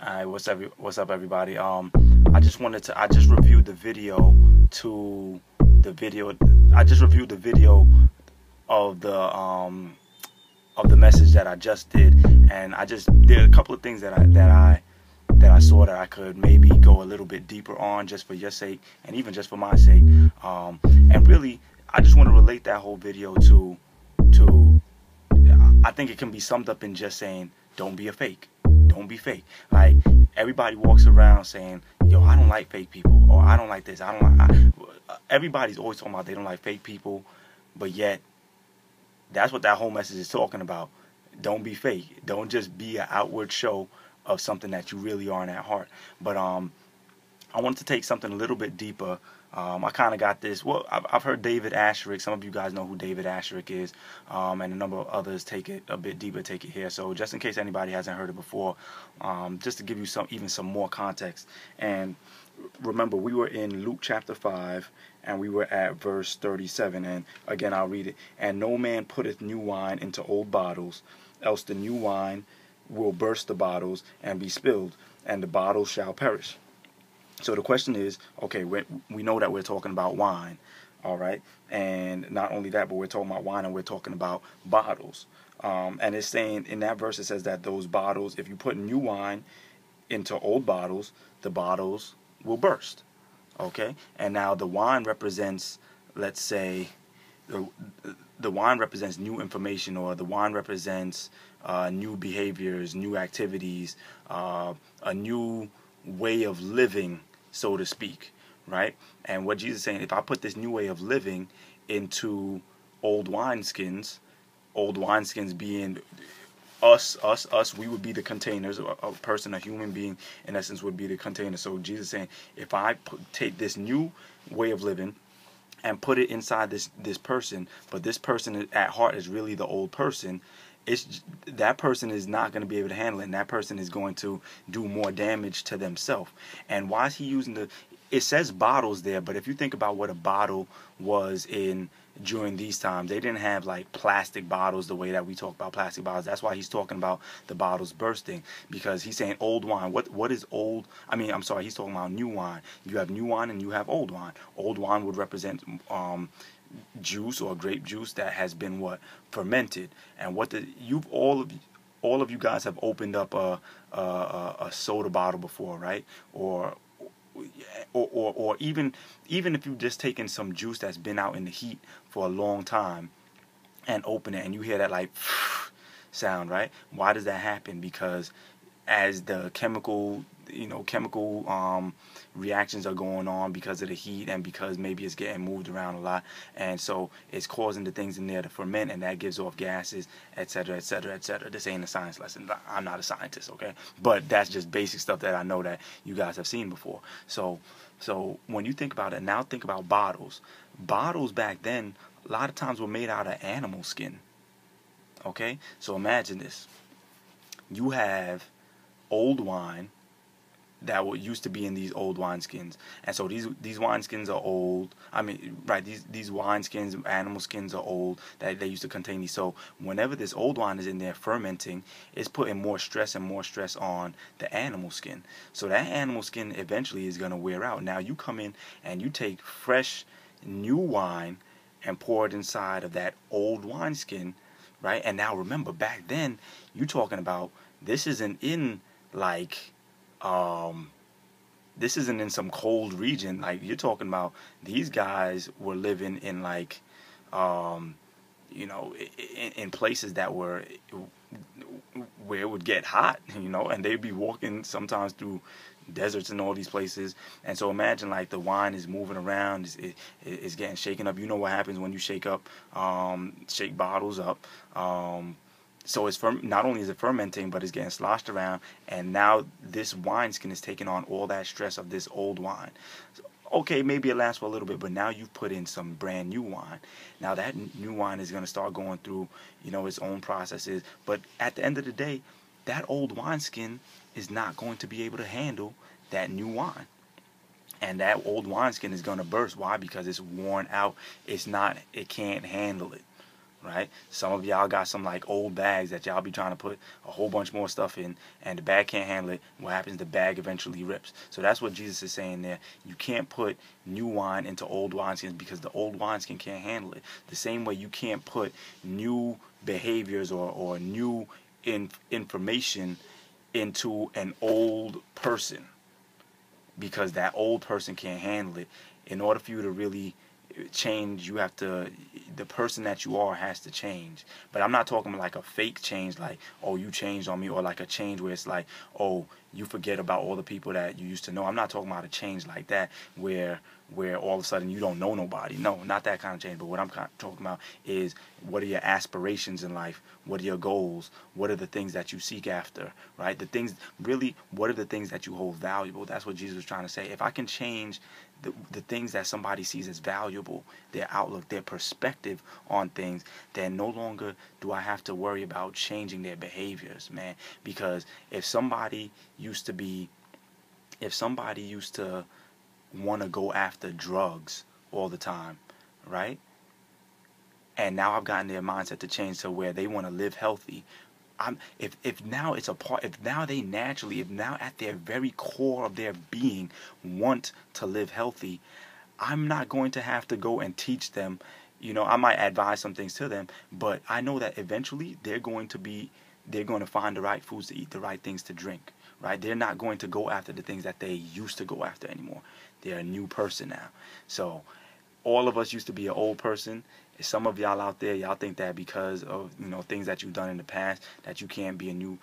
Alright, what's up everybody? I just reviewed the video to the video I just reviewed the video of the message that I just did, and I just did a couple of things that I saw that I could maybe go a little bit deeper on, just for your sake and even just for my sake. And really, I just want to relate that whole video to I think it can be summed up in just saying, don't be a fake. Don't be fake. Like, everybody walks around saying, yo, I don't like fake people, or I don't like this, I don't like everybody's always talking about they don't like fake people, but yet that's what that whole message is talking about. Don't be fake. Don't just be an outward show of something that you really aren't at heart. But I wanted to take something a little bit deeper. I kind of got this. Well, I've heard David Asscherick. Some of you guys know who David Asscherick is, and a number of others take it a bit deeper, take it here. So just in case anybody hasn't heard it before, just to give you some more context. And remember, we were in Luke chapter 5, and we were at verse 37. And again, I'll read it. And no man putteth new wine into old bottles, else the new wine will burst the bottles and be spilled, and the bottles shall perish. So the question is, okay, we know that we're talking about wine, all right? And not only that, but we're talking about wine and we're talking about bottles. And it's saying, in that verse, it says that those bottles, if you put new wine into old bottles, the bottles will burst, okay? And now the wine represents, let's say, the wine represents new information, or the wine represents new behaviors, new activities, a new way of living, so to speak, right? And what Jesus is saying, if I put this new way of living into old wineskins being us, we would be the containers. A person, a human being, in essence, would be the container. So Jesus is saying, if I take this new way of living and put it inside this person, but this person at heart is really the old person, that person is not going to be able to handle it, and that person is going to do more damage to themselves. And why is he using it says bottles there, but if you think about what a bottle was during these times, they didn't have like plastic bottles the way that we talk about plastic bottles. That's why he's talking about the bottles bursting, because he's saying old wine. What is old? I mean, I'm sorry, he's talking about new wine. You have new wine and you have old wine. Old wine would represent juice, or grape juice, that has been fermented. And all of you guys have opened up a soda bottle before, right? Or even if you've just taken some juice that's been out in the heat for a long time and open it, and you hear that like sound, right? Why does that happen? Because as the chemical reactions are going on because of the heat, and because maybe it's getting moved around a lot, and so it's causing the things in there to ferment, and that gives off gases, etc., etc., etc. This ain't a science lesson. I'm not a scientist, okay? But that's just basic stuff that I know that you guys have seen before. So when you think about it, now think about bottles. Bottles back then, a lot of times, were made out of animal skin, okay? So imagine this. You have old wine that used to be in these old wineskins, and so these wineskins are old. I mean, right? These wineskins, animal skins, are old. That they used to contain these. So whenever this old wine is in there fermenting, it's putting more stress and more stress on the animal skin. So that animal skin eventually is gonna wear out. Now you come in and you take fresh, new wine and pour it inside of that old wineskin, right? And now remember, back then, you talking about, this isn't in like this isn't in some cold region. Like, you're talking about, these guys were living in like in places that were where it would get hot, and they'd be walking sometimes through deserts and all these places. And so imagine, like, the wine is moving around, it's getting shaken up. You know what happens when you shake bottles up. So it's not only is it fermenting, but it's getting sloshed around, and now this wineskin is taking on all that stress of this old wine. Okay, maybe it lasts for a little bit, but now you've put in some brand new wine. Now that new wine is going to start going through, its own processes. But at the end of the day, that old wineskin is not going to be able to handle that new wine. And that old wineskin is going to burst. Why? Because it's worn out. It can't handle it. right? Some of y'all got some like old bags that y'all be trying to put a whole bunch more stuff in, and the bag can't handle it. What happens? The bag eventually rips. So that's what Jesus is saying there. You can't put new wine into old wineskins because the old wineskin can't handle it. The same way you can't put new behaviors or new information into an old person, because that old person can't handle it. In order for you to really change, you have to, the person that you are has to change. But I'm not talking like a fake change, like, oh, you changed on me, or like a change where it's like, oh, you forget about all the people that you used to know. I'm not talking about a change like that where all of a sudden you don't know nobody. No, not that kind of change. But what I'm talking about is, what are your aspirations in life? What are your goals? What are the things that you seek after, right? The things, really, what are the things that you hold valuable? That's what Jesus was trying to say. If I can change the things that somebody sees as valuable, their outlook, their perspective on things, then no longer do I have to worry about changing their behaviors, man. Because if somebody used to want to go after drugs all the time, right? And now I've gotten their mindset to change to where they want to live healthy. If now they naturally, if now at their very core of their being want to live healthy, I'm not going to have to go and teach them. I might advise some things to them, but I know that eventually they're going to find the right foods to eat, the right things to drink, right? They're not going to go after the things that they used to go after anymore. They're a new person now. So all of us used to be an old person. Some of y'all out there, y'all think that because of things that you've done in the past, that you can't be a new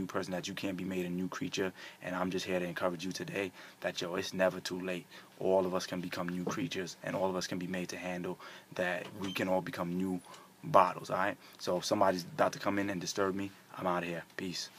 person, that you can't be made a new creature. And I'm just here to encourage you today that it's never too late. All of us can become new creatures, and all of us can be made to handle that. We can all become new bottles. All right. So if somebody's about to come in and disturb me, I'm out of here. Peace.